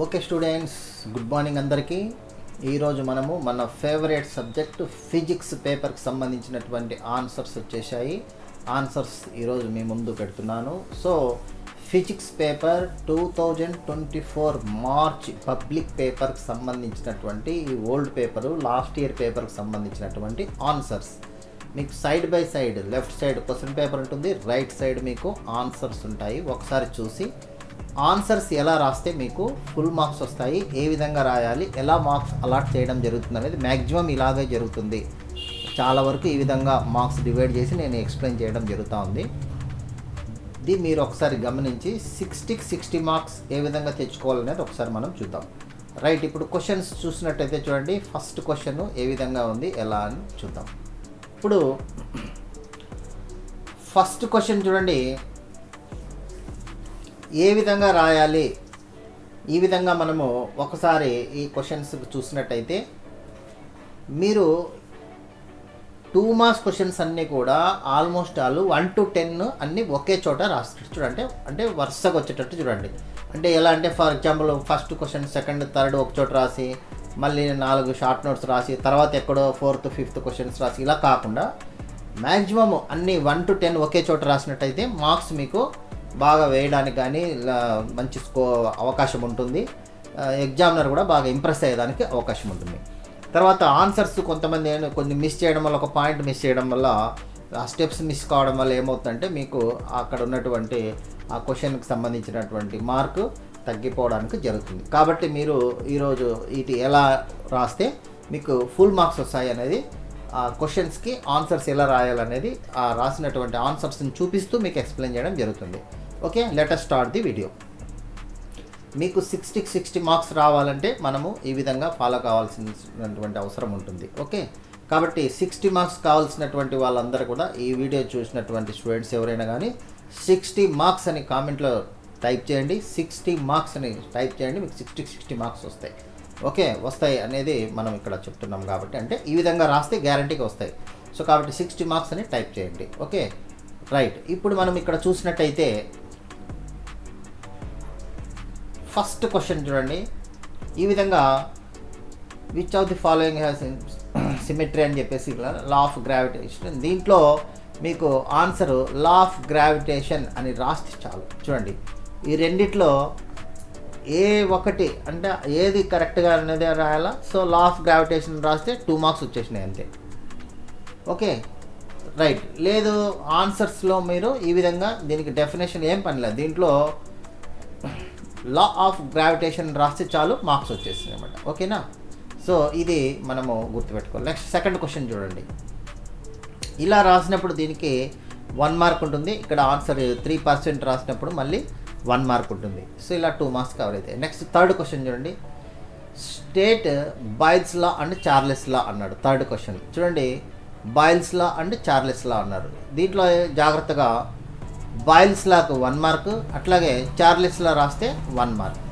Okay students, good morning అందరికీ. ఈరోజు మనము మన ఫేవరెట్ సబ్జెక్ట్ ఫిజిక్స్ పేపర్కి సంబంధించినటువంటి ఆన్సర్స్ వచ్చేసాయి. ఆన్సర్స్ ఈరోజు మీ ముందు పెడుతున్నాను. So physics paper 2024 March public పేపర్కి సంబంధించినటువంటి ఈ ఓల్డ్ పేపరు, లాస్ట్ ఇయర్ పేపర్కి సంబంధించినటువంటి ఆన్సర్స్ మీకు side by side, left side question paper ఉంటుంది, రైట్ సైడ్ మీకు ఆన్సర్స్ ఉంటాయి. ఒకసారి చూసి ఆన్సర్స్ ఎలా రాస్తే మీకు ఫుల్ మార్క్స్ వస్తాయి, ఏ విధంగా రాయాలి, ఎలా మార్క్స్ అలాట్ చేయడం జరుగుతుంది అనేది మ్యాక్సిమం ఇలాగే జరుగుతుంది. చాలా వరకు ఈ విధంగా మార్క్స్ డివైడ్ చేసి నేను ఎక్స్ప్లెయిన్ చేయడం జరుగుతూ ఉంది. ఇది మీరు ఒకసారి గమనించి 60కి 60 మార్క్స్ ఏ విధంగా తెచ్చుకోవాలనేది ఒకసారి మనం చూద్దాం. రైట్, ఇప్పుడు క్వశ్చన్స్ చూసినట్టయితే చూడండి. ఫస్ట్ క్వశ్చన్ ఏ విధంగా ఉంది, ఎలా అని చూద్దాం. ఇప్పుడు ఫస్ట్ క్వశ్చన్ చూడండి, ఏ విధంగా రాయాలి. ఈ విధంగా మనము ఒకసారి ఈ క్వశ్చన్స్ చూసినట్టయితే మీరు 2 మార్క్స్ క్వశ్చన్స్ అన్నీ కూడా ఆల్మోస్ట్ ఆల్ 1 to 10 అన్నీ ఒకే చోట రాస్తారు చూడండి. అంటే వరుసగా వచ్చేటట్టు చూడండి. అంటే ఎలా అంటే, for example first question, second, third ఒక చోట రాసి, మళ్ళీ 4 షార్ట్ నోట్స్ రాసి, తర్వాత ఎక్కడో 4th, 5th క్వశ్చన్స్ రాసి, ఇలా కాకుండా మ్యాక్సిమం అన్నీ 1 to 10 ఒకే చోట రాసినట్టయితే మార్క్స్ మీకు బాగా వేయడానికి కానీ మంచి అవకాశం ఉంటుంది. ఎగ్జామినర్ కూడా బాగా ఇంప్రెస్ అయ్యేదానికి అవకాశం ఉంటుంది. తర్వాత ఆన్సర్స్ కొంతమంది కొన్ని మిస్ చేయడం వల్ల, ఒక పాయింట్ మిస్ చేయడం వల్ల, ఆ స్టెప్స్ మిస్ కావడం వల్ల ఏమవుతుందంటే మీకు అక్కడ ఉన్నటువంటి ఆ క్వశ్చన్కి సంబంధించినటువంటి మార్కు తగ్గిపోవడానికి జరుగుతుంది. కాబట్టి మీరు ఈరోజు ఇది ఎలా రాస్తే మీకు ఫుల్ మార్క్స్ వస్తాయి అనేది, ఆ క్వశ్చన్స్కి ఆన్సర్స్ ఎలా రాయాలనేది ఆ రాసినటువంటి ఆన్సర్స్ని చూపిస్తూ మీకు ఎక్స్ప్లెయిన్ చేయడం జరుగుతుంది. Okay, let us start the video. మీకు 60కి 60 మార్క్స్ రావాలంటే మనము ఈ విధంగా ఫాలో కావాల్సినటువంటి అవసరం ఉంటుంది. ఓకే, కాబట్టి 60 మార్క్స్ కావాల్సినటువంటి వాళ్ళందరూ కూడా ఈ వీడియో చూసినటువంటి స్టూడెంట్స్ ఎవరైనా కానీ 60 మార్క్స్ అని కామెంట్లో టైప్ చేయండి. 60 మార్క్స్ అని టైప్ చేయండి, మీకు 60కి 60 మార్క్స్ వస్తాయి. ఓకే, వస్తాయి అనేది మనం ఇక్కడ చెప్తున్నాం కాబట్టి, అంటే ఈ విధంగా రాస్తే గ్యారంటీగా వస్తాయి. సో కాబట్టి 60 మార్క్స్ అని టైప్ చేయండి. Okay, right. ఇప్పుడు మనం ఇక్కడ చూసినట్టయితే ఫస్ట్ క్వశ్చన్ చూడండి. ఈ విధంగా which of the following has symmetry అని చెప్పేసి లా ఆఫ్ గ్రావిటేషన్, దీంట్లో మీకు ఆన్సర్ లా ఆఫ్ గ్రావిటేషన్ అని రాస్తే చాలు. చూడండి, ఈ రెండిట్లో ఏ ఒకటి అంటే ఏది కరెక్ట్గా అనేది రాయాలా. సో లా ఆఫ్ గ్రావిటేషన్ రాస్తే 2 మార్క్స్ వచ్చేసినాయి అంతే. Okay, right. లేదు, ఆన్సర్స్లో మీరు ఈ విధంగా దీనికి డెఫినేషన్ ఏం పనిలేదు, దీంట్లో లా ఆఫ్ గ్రావిటేషన్ రాస్తే చాలు, మార్క్స్ వచ్చేసింది అనమాట. ఓకేనా, సో ఇది మనము గుర్తుపెట్టుకోవాలి. నెక్స్ట్ సెకండ్ క్వశ్చన్ చూడండి. ఇలా రాసినప్పుడు దీనికి 1 మార్క్ ఉంటుంది. ఇక్కడ ఆన్సర్ 3% రాసినప్పుడు మళ్ళీ 1 మార్క్ ఉంటుంది. సో ఇలా 2 మార్క్స్ కవర్ అవుతాయి. నెక్స్ట్ థర్డ్ క్వశ్చన్ చూడండి. State boils law and Charles లా అన్నాడు. థర్డ్ క్వశ్చన్ చూడండి, బాయిల్స్ లా అండ్ చార్లెస్ లా అన్నారు. దీంట్లో జాగ్రత్తగా బాయిల్స్ లాకు 1 మార్క్, అట్లాగే చార్లెస్ లా రాస్తే 1 మార్క్.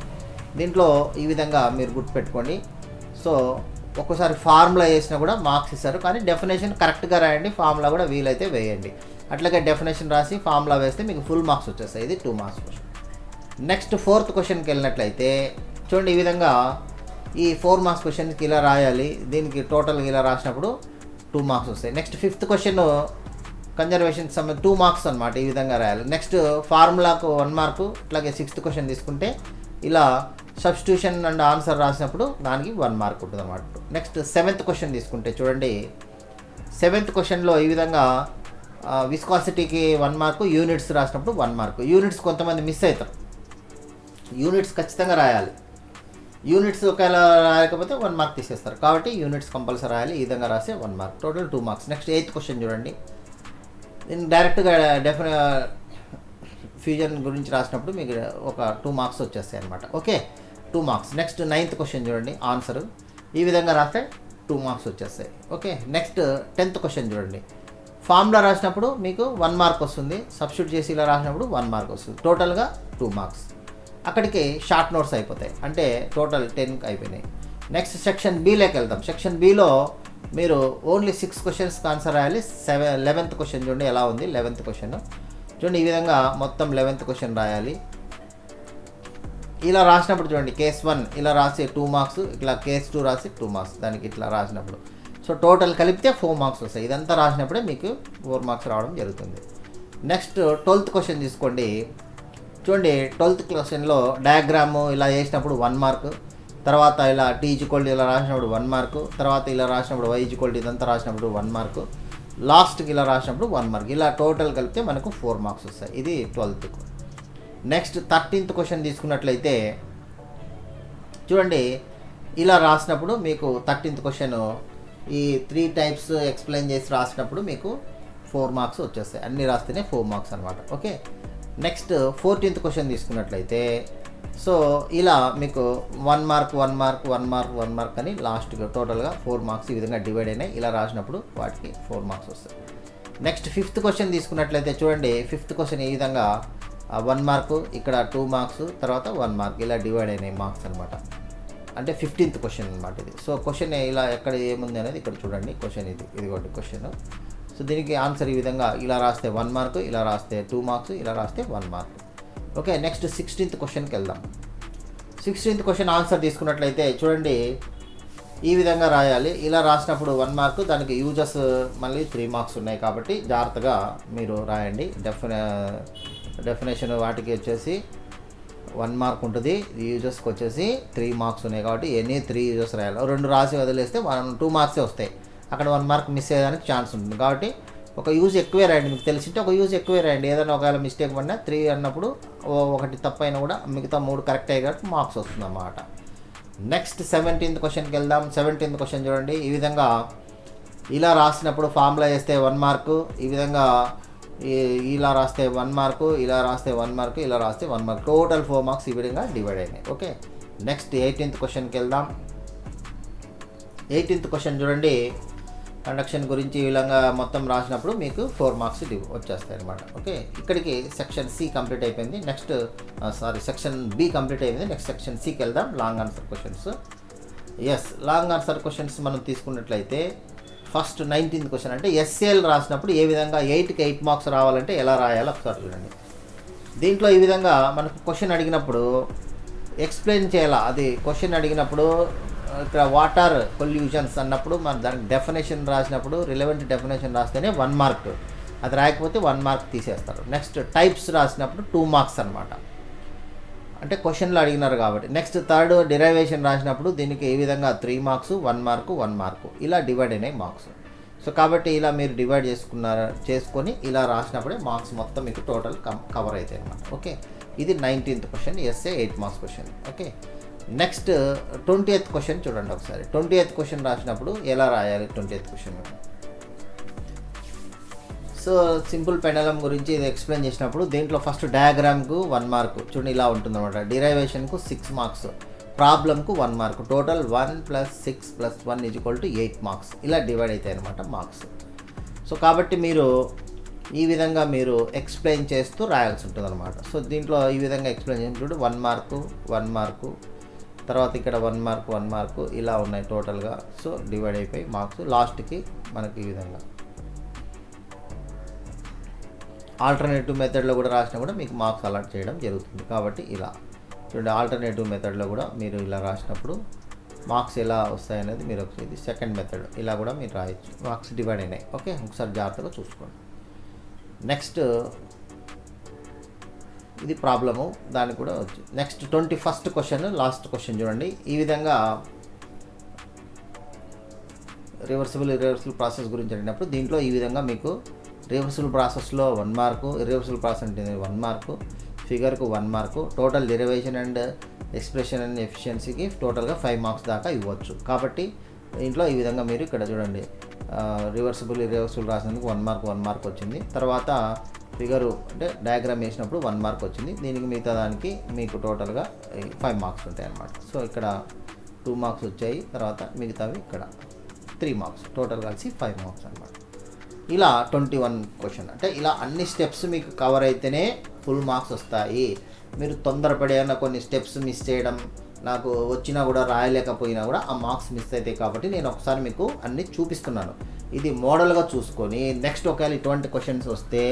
దీంట్లో ఈ విధంగా మీరు గుర్తుపెట్టుకోండి. సో ఒక్కోసారి ఫార్ములా వేసినా కూడా మార్క్స్ ఇస్తారు, కానీ డెఫినేషన్ కరెక్ట్గా రాయండి, ఫార్ములా కూడా వీలైతే వేయండి. అట్లాగే డెఫినేషన్ రాసి ఫార్ములా వేస్తే మీకు ఫుల్ మార్క్స్ వచ్చేస్తాయి. ఇది 2 మార్క్స్ క్వశ్చన్. నెక్స్ట్ 4th క్వశ్చన్కి వెళ్ళినట్లయితే చూడండి, ఈ విధంగా ఈ 4 మార్క్స్ క్వశ్చన్కి ఇలా రాయాలి. దీనికి టోటల్గా ఇలా రాసినప్పుడు 2 మార్క్స్ వస్తాయి. Next 5th question conservation 2 marks అనమాట, ఈ విధంగా రాయాలి. నెక్స్ట్ ఫార్ములాకు 1 మార్కు, అట్లాగే 6th క్వశ్చన్ తీసుకుంటే ఇలా సబ్స్టిట్యూషన్ అండ్ ఆన్సర్ రాసినప్పుడు దానికి 1 మార్క్ ఉంటుంది అనమాట. నెక్స్ట్ 7th క్వశ్చన్ తీసుకుంటే చూడండి, 7th క్వశ్చన్లో ఈ విధంగా విస్కాసిటీకి 1 మార్కు, యూనిట్స్ రాసినప్పుడు 1 మార్కు. యూనిట్స్ కొంతమంది మిస్ అవుతారు, యూనిట్స్ ఖచ్చితంగా రాయాలి. యూనిట్స్ ఒకవేళ రాయకపోతే 1 మార్క్ తీసేస్తారు, కాబట్టి యూనిట్స్ కంపల్సరీ రాయాలి. ఈ విధంగా రాస్తే 1 mark, total 2 marks. Next 8th question చూడండి. దీన్ని డైరెక్ట్గా ఫ్యూజన్ గురించి రాసినప్పుడు మీకు ఒక 2 మార్క్స్ వచ్చేస్తాయి అనమాట. Okay, 2 marks. Next 9th question చూడండి, ఆన్సర్ ఈ విధంగా రాస్తే 2 మార్క్స్ వచ్చేస్తాయి. ఓకే, నెక్స్ట్ 10th క్వశ్చన్ చూడండి. ఫార్ములా రాసినప్పుడు మీకు 1 మార్క్ వస్తుంది, సబ్స్టిట్యూట్ చేసి ఇలా రాసినప్పుడు 1 మార్క్ వస్తుంది, టోటల్గా 2 మార్క్స్. అక్కడికి షార్ట్ నోట్స్ అయిపోతాయి, అంటే టోటల్ 10 అయిపోయినాయి. నెక్స్ట్ సెక్షన్ బిలోకి వెళ్తాం. సెక్షన్ బిలో మీరు ఓన్లీ 6 క్వశ్చన్స్కి ఆన్సర్ రాయాలి. 11th క్వశ్చన్ చూడండి ఎలా ఉంది. 11th క్వశ్చన్ చూడండి, ఈ విధంగా మొత్తం 11th క్వశ్చన్ రాయాలి. ఇలా రాసినప్పుడు చూడండి కేస్ 1 ఇలా రాసి 2 మార్క్స్, ఇట్లా కేస్ 2 రాసి 2 మార్క్స్, దానికి ఇట్లా రాసినప్పుడు సో టోటల్ కలిపితే 4 మార్క్స్ వస్తాయి. ఇదంతా రాసినప్పుడే మీకు 4 మార్క్స్ రావడం జరుగుతుంది. నెక్స్ట్ 12th క్వశ్చన్ తీసుకోండి. చూడండి 12th క్వశ్చన్లో డయాగ్రాము ఇలా వేసినప్పుడు 1 మార్క్, తర్వాత ఇలా టీ ఈక్వల్ ఇలా రాసినప్పుడు 1 మార్క్, తర్వాత ఇలా రాసినప్పుడు వై ఈక్వల్ ఇదంతా రాసినప్పుడు 1 మార్క్, లాస్ట్కి ఇలా రాసినప్పుడు 1 మార్క్. ఇలా టోటల్ కలిపితే మనకు 4 మార్క్స్ వస్తాయి. ఇది 12th. నెక్స్ట్ 13th క్వశ్చన్ తీసుకున్నట్లయితే చూడండి ఇలా రాసినప్పుడు మీకు 13th క్వశ్చన్ ఈ 3 టైప్స్ ఎక్స్ప్లెయిన్ చేసి రాసినప్పుడు మీకు 4 మార్క్స్ వచ్చేస్తాయి. అన్నీ రాస్తేనే 4 మార్క్స్ అనమాట. ఓకే. నెక్స్ట్ 14th క్వశ్చన్ తీసుకున్నట్లయితే సో ఇలా మీకు 1 మార్క్ 1 మార్క్ 1 మార్క్ 1 మార్క్ అని లాస్ట్గా టోటల్గా 4 మార్క్స్ ఈ విధంగా డివైడ్ అయినాయి. ఇలా రాసినప్పుడు వాటికి 4 మార్క్స్ వస్తాయి. నెక్స్ట్ 5th క్వశ్చన్ తీసుకున్నట్లయితే చూడండి 5th క్వశ్చన్ ఈ విధంగా 1 మార్కు, ఇక్కడ 2 మార్క్స్, తర్వాత 1 మార్క్ ఇలా డివైడ్ అయినాయి మార్క్స్ అనమాట. అంటే 15th క్వశ్చన్ అనమాట ఇది. సో క్వశ్చన్ ఇలా ఎక్కడ ఏముంది అనేది ఇక్కడ చూడండి. క్వశ్చన్ ఇదిగోండి క్వశ్చన్. సో దీనికి ఆన్సర్ ఈ విధంగా ఇలా రాస్తే 1 మార్క్, ఇలా రాస్తే 2 మార్క్స్, ఇలా రాస్తే 1 మార్క్. ఓకే. నెక్స్ట్ 16th క్వశ్చన్కి వెళ్దాం. 16th క్వశ్చన్ ఆన్సర్ తీసుకున్నట్లయితే చూడండి ఈ విధంగా రాయాలి. ఇలా రాసినప్పుడు 1 మార్క్, దానికి యూజెస్ మళ్ళీ 3 మార్క్స్ ఉన్నాయి కాబట్టి జాగ్రత్తగా మీరు రాయండి. డెఫినేషన్ వాటికి వచ్చేసి 1 మార్క్ ఉంటుంది, యూజెస్కి వచ్చేసి 3 మార్క్స్ ఉన్నాయి కాబట్టి ఎన్ని 3 యూజెస్ రాయాలి. 2 రాసి వదిలేస్తే 2 మార్క్సే వస్తాయి. అక్కడ 1 మార్క్ మిస్ అయ్యేదానికి ఛాన్స్ ఉంటుంది కాబట్టి ఒక యూజ్ ఎక్కువే రాయండి. మీకు తెలిసింటే ఒక యూజ్ ఎక్కువే రాయండి. ఏదైనా ఒకవేళ మిస్టేక్ పడినా 3 అన్నప్పుడు 1 తప్పైనా కూడా మిగతా 3 కరెక్ట్ అయ్యి కాబట్టి మార్క్స్ వస్తుంది అన్నమాట. నెక్స్ట్ 17th క్వశ్చన్కి వెళ్దాం. 17th క్వశ్చన్ చూడండి ఈ విధంగా ఇలా రాసినప్పుడు ఫార్ములా వేస్తే 1 మార్కు, ఈ విధంగా ఇలా రాస్తే 1 మార్కు, ఇలా రాస్తే 1 మార్కు, ఇలా రాస్తే 1 మార్క్, టోటల్ 4 మార్క్స్ ఈ విధంగా డివైడ్ అయినాయి. ఓకే. నెక్స్ట్ 18th క్వశ్చన్కి వెళ్దాం. 18th క్వశ్చన్ చూడండి కండక్షన్ గురించి ఈ విధంగా మొత్తం రాసినప్పుడు మీకు 4 మార్క్స్ వచ్చేస్తాయి అనమాట. ఓకే. ఇక్కడికి సెక్షన్ సి కంప్లీట్ అయిపోయింది. నెక్స్ట్ సెక్షన్ బి కంప్లీట్ అయిపోయింది. నెక్స్ట్ సెక్షన్ సికి వెళ్దాం. Long answer questions. Long answer questions మనం తీసుకున్నట్లయితే ఫస్ట్ 19th క్వశ్చన్ అంటే ఎస్ఏఎల్ రాసినప్పుడు ఏ విధంగా 8కి 8 మార్క్స్ రావాలంటే ఎలా రాయాలో ఒకసారి చూడండి. దీంట్లో ఈ విధంగా మనకు క్వశ్చన్ అడిగినప్పుడు ఎక్స్ప్లెయిన్ చేయాలా. అది క్వశ్చన్ అడిగినప్పుడు ఇక్కడ వాటర్ పొల్యూషన్స్ అన్నప్పుడు మన దానికి డెఫినేషన్ రాసినప్పుడు రిలవెంట్ డెఫినేషన్ రాస్తేనే 1 మార్క్, అది రాయకపోతే 1 మార్క్ తీసేస్తారు. నెక్స్ట్ టైప్స్ రాసినప్పుడు 2 మార్క్స్ అనమాట, అంటే క్వశ్చన్లో అడిగినారు కాబట్టి. నెక్స్ట్ థర్డ్ డెరైవేషన్ రాసినప్పుడు దీనికి ఏ విధంగా 3 మార్క్స్ 1 మార్కు 1 మార్కు ఇలా డివైడ్ అయినాయి మార్క్స్. సో కాబట్టి ఇలా మీరు డివైడ్ చేసుకొని ఇలా రాసినప్పుడే మార్క్స్ మొత్తం మీకు టోటల్ కవర్ అవుతాయి అన్నమాట. ఓకే. ఇది 19th question SA 8 marks question. Okay. Next 20th question చూడండి ఒకసారి. 20th క్వశ్చన్ రాసినప్పుడు ఎలా రాయాలి 20th క్వశ్చన్. సో సింపుల్ పెండలం గురించి ఇది ఎక్స్ప్లెయిన్ చేసినప్పుడు దీంట్లో ఫస్ట్ డయాగ్రామ్కు 1 మార్కు చూడండి ఇలా ఉంటుంది అనమాట. డిరైవేషన్కు 6 మార్క్స్, ప్రాబ్లమ్కు 1 మార్కు, టోటల్ 1 + 6 + 1 = 8 మార్క్స్ ఇలా డివైడ్ అవుతాయి అనమాట మార్క్స్. సో కాబట్టి మీరు ఈ విధంగా మీరు ఎక్స్ప్లెయిన్ చేస్తూ రాయాల్సి ఉంటుంది అనమాట. సో దీంట్లో ఈ విధంగా ఎక్స్ప్లెయిన్ చేసినప్పుడు 1 మార్కు 1 మార్కు, తర్వాత ఇక్కడ 1 మార్కు 1 మార్కు ఇలా ఉన్నాయి టోటల్గా. సో డివైడ్ అయిపోయి మార్క్స్ లాస్ట్కి మనకి ఈ విధంగా ఆల్టర్నేటివ్ మెథడ్లో కూడా రాసినా కూడా మీకు మార్క్స్ అలాట్ చేయడం జరుగుతుంది. కాబట్టి ఇలా చూడండి ఆల్టర్నేటివ్ మెథడ్లో కూడా మీరు ఇలా రాసినప్పుడు మార్క్స్ ఎలా వస్తాయనేది మీరు ఒకసారి ఇది సెకండ్ మెథడ్ ఇలా కూడా మీరు రాయొచ్చు. మార్క్స్ డివైడ్ అయినాయి. ఓకే. ఒకసారి జాగ్రత్తగా చూసుకోండి. నెక్స్ట్ ఇది ప్రాబ్లము దానికి కూడా వచ్చి next 21st question last question చూడండి. ఈ విధంగా రివర్సిబుల్ ప్రాసెస్ గురించి అడిగినప్పుడు దీంట్లో ఈ విధంగా మీకు రివర్సిబుల్ ప్రాసెస్లో 1 మార్కు, ఇర్రివర్సిబుల్ ప్రాసెస్ అంటే 1 మార్కు, ఫిగర్కు 1 mark, total derivation and expression and ఎఫిషియన్సీకి టోటల్గా 5 మార్క్స్ దాకా ఇవ్వచ్చు. కాబట్టి దీంట్లో ఈ విధంగా మీరు ఇక్కడ చూడండి రివర్సిబుల్ ఇర్రివర్సిబుల్ రాసినందుకు 1 మార్క్ 1 మార్క్ వచ్చింది. తర్వాత ఫిగరు అంటే డయాగ్రామ్ వేసినప్పుడు 1 మార్క్ వచ్చింది. దీనికి మిగతా దానికి మీకు టోటల్గా 5 మార్క్స్ ఉంటాయి అన్నమాట. సో ఇక్కడ 2 మార్క్స్ వచ్చాయి, తర్వాత మిగతావి ఇక్కడ 3 మార్క్స్, టోటల్ కలిసి 5 మార్క్స్ అన్నమాట. ఇలా 21 క్వశ్చన్ అంటే ఇలా అన్ని స్టెప్స్ మీకు కవర్ అయితేనే ఫుల్ మార్క్స్ వస్తాయి. మీరు తొందరపడి ఏమైనా కొన్ని స్టెప్స్ మిస్ చేయడం, నాకు వచ్చినా కూడా రాయలేకపోయినా కూడా ఆ మార్క్స్ మిస్ అవుతాయి. కాబట్టి నేను ఒకసారి మీకు అన్నీ చూపిస్తున్నాను. ఇది మోడల్గా చూసుకొని నెక్స్ట్ ఒకవేళ ఇటువంటి క్వశ్చన్స్ వస్తే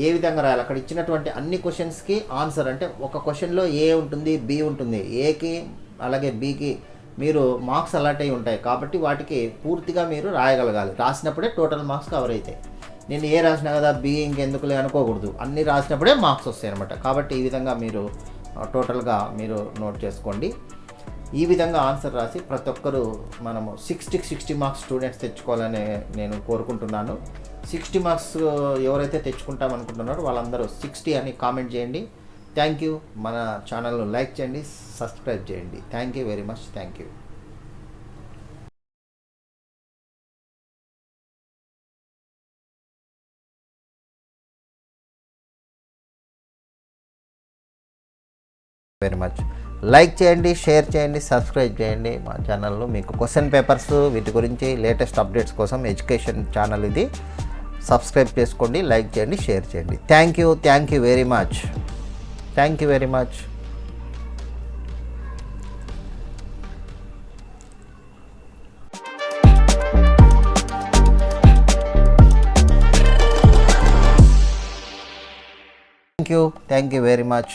ఏ విధంగా రాయాలి, అక్కడ ఇచ్చినటువంటి అన్ని క్వశ్చన్స్కి ఆన్సర్. అంటే ఒక క్వశ్చన్లో ఏ ఉంటుంది, బి ఉంటుంది, ఏకి అలాగే బికి మీరు మార్క్స్ అలాట్ అయి ఉంటాయి. కాబట్టి వాటికి పూర్తిగా మీరు రాయగలగాలి. రాసినప్పుడే టోటల్ మార్క్స్ కవర్ అవుతాయి. నేను ఏ రాసినా కదా బి ఇంకెందుకులే అనుకోకూడదు, అన్నీ రాసినప్పుడే మార్క్స్ వస్తాయి అనమాట. కాబట్టి ఈ విధంగా మీరు టోటల్గా మీరు నోట్ చేసుకోండి. ఈ విధంగా ఆన్సర్ రాసి ప్రతి ఒక్కరూ మనము 60 మార్క్స్ స్టూడెంట్స్ తెచ్చుకోవాలని నేను కోరుకుంటున్నాను. 60 మార్క్స్ ఎవరైతే తెచ్చుకుంటామనుకుంటున్నారో వాళ్ళందరూ 60 అని కామెంట్ చేయండి. Thank you. మన ఛానల్ను లైక్ చేయండి, సబ్స్క్రైబ్ చేయండి. Thank you very much. Thank you. Very much. Like చేయండి, షేర్ చేయండి, సబ్స్క్రైబ్ చేయండి మా ఛానల్లో. మీకు క్వశ్చన్ పేపర్స్ వీటి గురించి లేటెస్ట్ అప్డేట్స్ కోసం ఎడ్యుకేషన్ ఛానల్ ఇది. సబ్స్క్రైబ్ చేసుకోండి, లైక్ చేయండి, షేర్ చేయండి. Thank you very much. Thank you very much. Thank you very much.